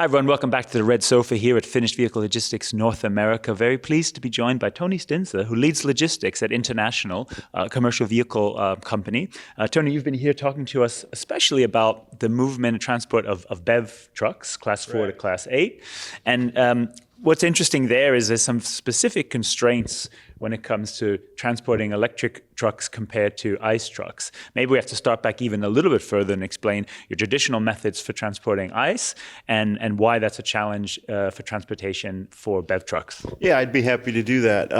everyone, welcome back to the Red Sofa here at Finished Vehicle Logistics North America. Very pleased to be joined by Tony Stinsa, who leads logistics at International, a commercial vehicle company. Tony, you've been here talking to us especially about the movement and transport of BEV trucks, Class 4 to Class 8. And what's interesting there is there's some specific constraints when it comes to transporting electric trucks compared to ICE trucks. Maybe we have to start back even a little bit further and explain your traditional methods for transporting ICE and why that's a challenge for transportation for BEV trucks. Yeah, I'd be happy to do that.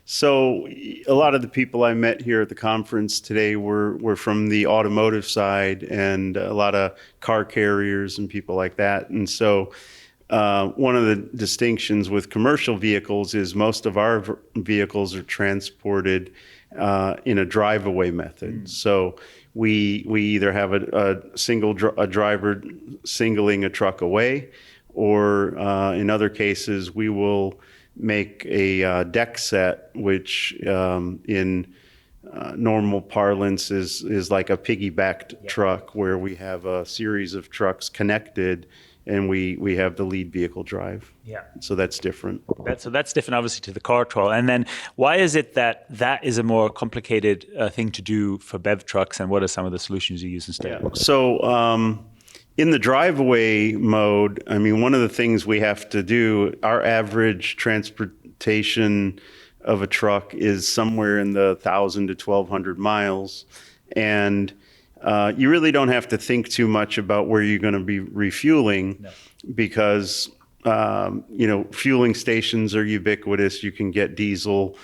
So a lot of the people I met here at the conference today were from the automotive side and a lot of car carriers and people like that. And so one of the distinctions with commercial vehicles is most of our vehicles are transported in a driveaway method. So we either have a driver singling a truck away, or in other cases we will make a deck set, which in normal parlance is like a piggybacked truck, where we have a series of trucks connected and we have the lead vehicle drive. Yeah. So that's different. So that's different, obviously, to the car toll. And then why is it that is a more complicated thing to do for BEV trucks, and what are some of the solutions you use instead? Yeah. So in the driveaway mode, I mean, one of the things we have to do, our average transportation of a truck is somewhere in the 1,000 to 1,200 miles. And you really don't have to think too much about where you're going to be refueling, because fueling stations are ubiquitous. You can get diesel,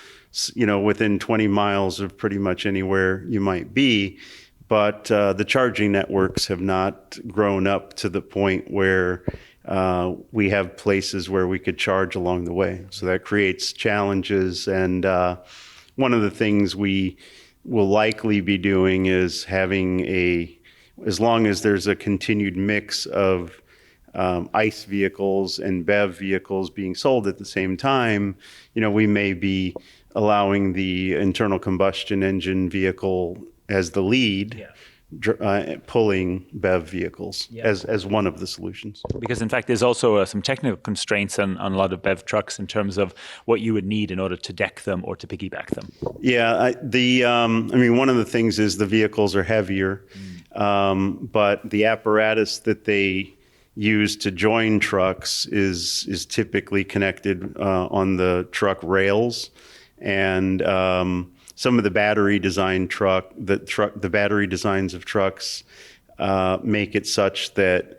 within 20 miles of pretty much anywhere you might be. But the charging networks have not grown up to the point where we have places where we could charge along the way. So that creates challenges. And one of the things we will likely be doing is having as long as there's a continued mix of ICE vehicles and BEV vehicles being sold at the same time, we may be allowing the internal combustion engine vehicle as the lead, pulling BEV vehicles as one of the solutions. Because in fact, there's also some technical constraints on a lot of BEV trucks in terms of what you would need in order to deck them or to piggyback them. Yeah, one of the things is the vehicles are heavier, but the apparatus that they use to join trucks is typically connected on the truck rails, and some of the battery designs of trucks make it such that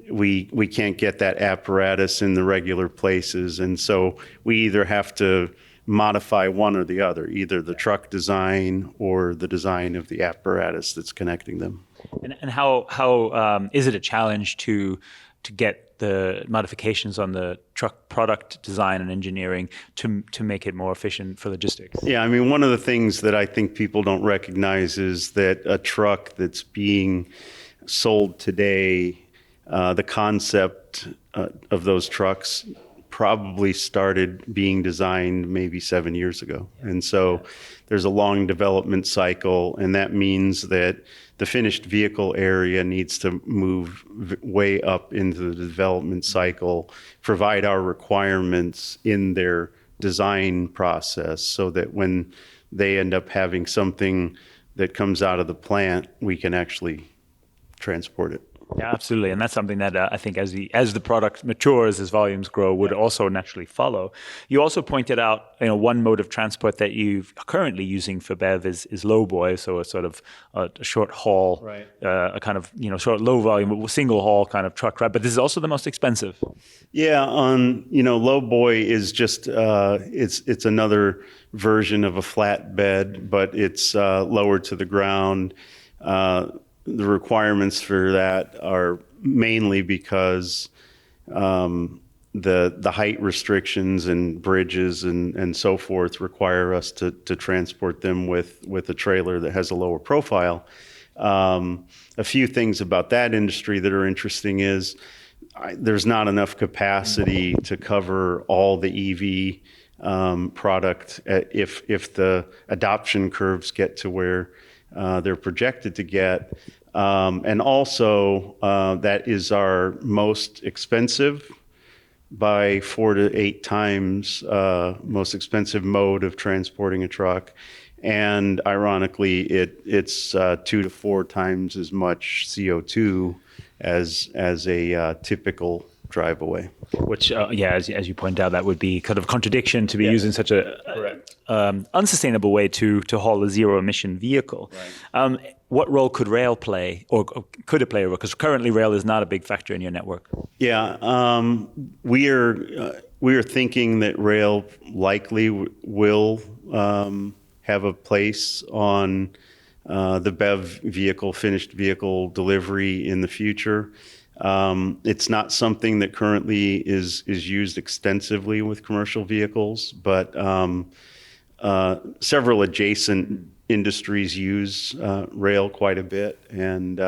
we can't get that apparatus in the regular places, and so we either have to modify one or the other, either the truck design or the design of the apparatus that's connecting them. And how is it a challenge to get the modifications on the truck product design and engineering to make it more efficient for logistics? Yeah, one of the things that I think people don't recognize is that a truck that's being sold today, the concept of those trucks probably started being designed maybe 7 years ago. And so there's a long development cycle, and that means that the finished vehicle area needs to move way up into the development cycle, provide our requirements in their design process, so that when they end up having something that comes out of the plant, we can actually transport it. Yeah, absolutely. And that's something that I think as the product matures, as volumes grow, would also naturally follow. You also pointed out, one mode of transport that you're currently using for BEV is lowboy, so a sort of a short haul, a kind of, short low volume, single haul kind of truck, right? But this is also the most expensive. Yeah, lowboy is just, it's another version of a flatbed, but it's lower to the ground. The requirements for that are mainly because the height restrictions and bridges and so forth require us to transport them with a trailer that has a lower profile. A few things about that industry that are interesting is there's not enough capacity to cover all the EV product if the adoption curves get to where they're projected to get. And also, that is our most expensive, by 4 to 8 times most expensive mode of transporting a truck. And ironically, it's 2 to 4 times as much CO2 as a typical drive-away. Which, as you point out, that would be kind of contradiction to be using such a unsustainable way to haul a zero-emission vehicle. Right. What role could rail play, or could it play a role? Because currently rail is not a big factor in your network. Yeah, we are thinking that rail likely will have a place on the BEV vehicle, finished vehicle delivery in the future. It's not something that currently is used extensively with commercial vehicles, but several adjacent industries use rail quite a bit, and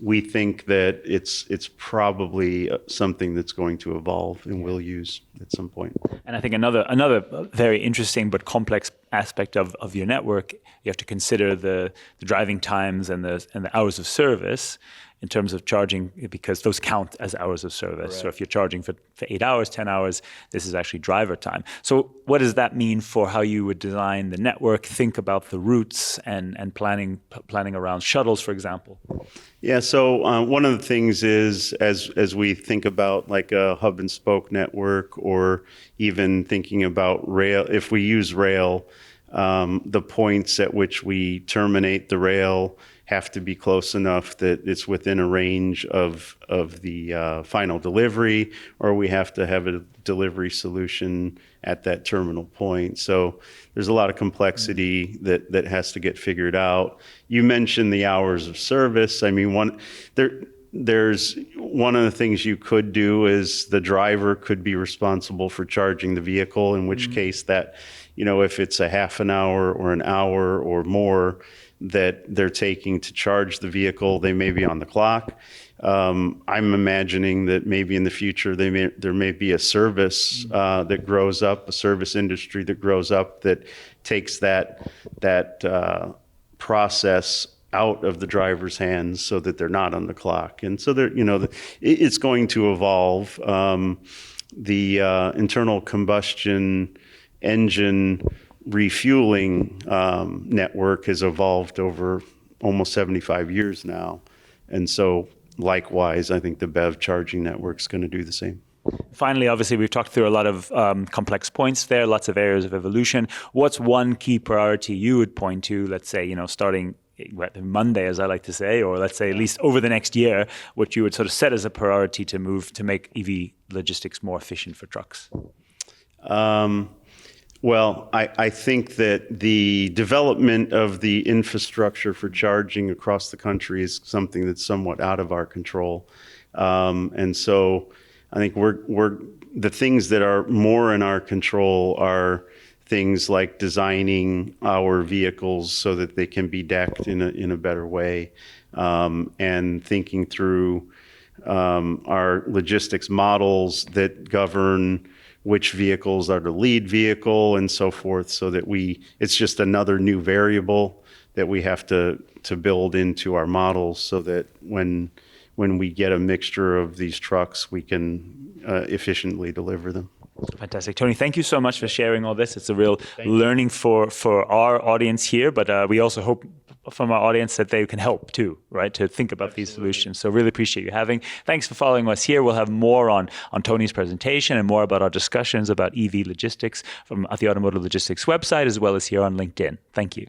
we think that it's probably something that's going to evolve and will use at some point. And I think another very interesting but complex aspect of your network, you have to consider the driving times and the hours of service in terms of charging, because those count as hours of service. Right. So if you're charging for 8 hours, 10 hours, this is actually driver time. So what does that mean for how you would design the network, think about the routes and planning around shuttles, for example? Yeah, so one of the things is, as we think about like a hub and spoke network, or even thinking about rail, if we use rail, the points at which we terminate the rail have to be close enough that it's within a range of the final delivery, or we have to have a delivery solution at that terminal point. So there's a lot of complexity that has to get figured out. You mentioned the hours of service. I mean, there's one of the things you could do is the driver could be responsible for charging the vehicle, in which case that, if it's a half an hour or an hour or more that they're taking to charge the vehicle, they may be on the clock. I'm imagining that maybe in the future there may be a service that grows up, a service industry that grows up that takes that process out of the driver's hands so that they're not on the clock. And so it's going to evolve. The internal combustion engine refueling network has evolved over almost 75 years now. And so likewise, I think the BEV charging network is going to do the same. Finally, obviously, we've talked through a lot of complex points there, lots of areas of evolution. What's one key priority you would point to, let's say, starting Monday, as I like to say, or let's say at least over the next year, what you would sort of set as a priority to move to make EV logistics more efficient for trucks? Well, I think that the development of the infrastructure for charging across the country is something that's somewhat out of our control. And so I think the things that are more in our control are things like designing our vehicles so that they can be decked in a better way, and thinking through our logistics models that govern which vehicles are the lead vehicle and so forth, so that it's just another new variable that we have to build into our models, so that when we get a mixture of these trucks, we can efficiently deliver them. Fantastic. Tony, thank you so much for sharing all this. It's a real learning for our audience here, but we also hope from our audience that they can help too, right, to think about these solutions. So really appreciate you having. Thanks for following us here. We'll have more on Tony's presentation and more about our discussions about EV logistics at the Automotive Logistics website, as well as here on LinkedIn. Thank you.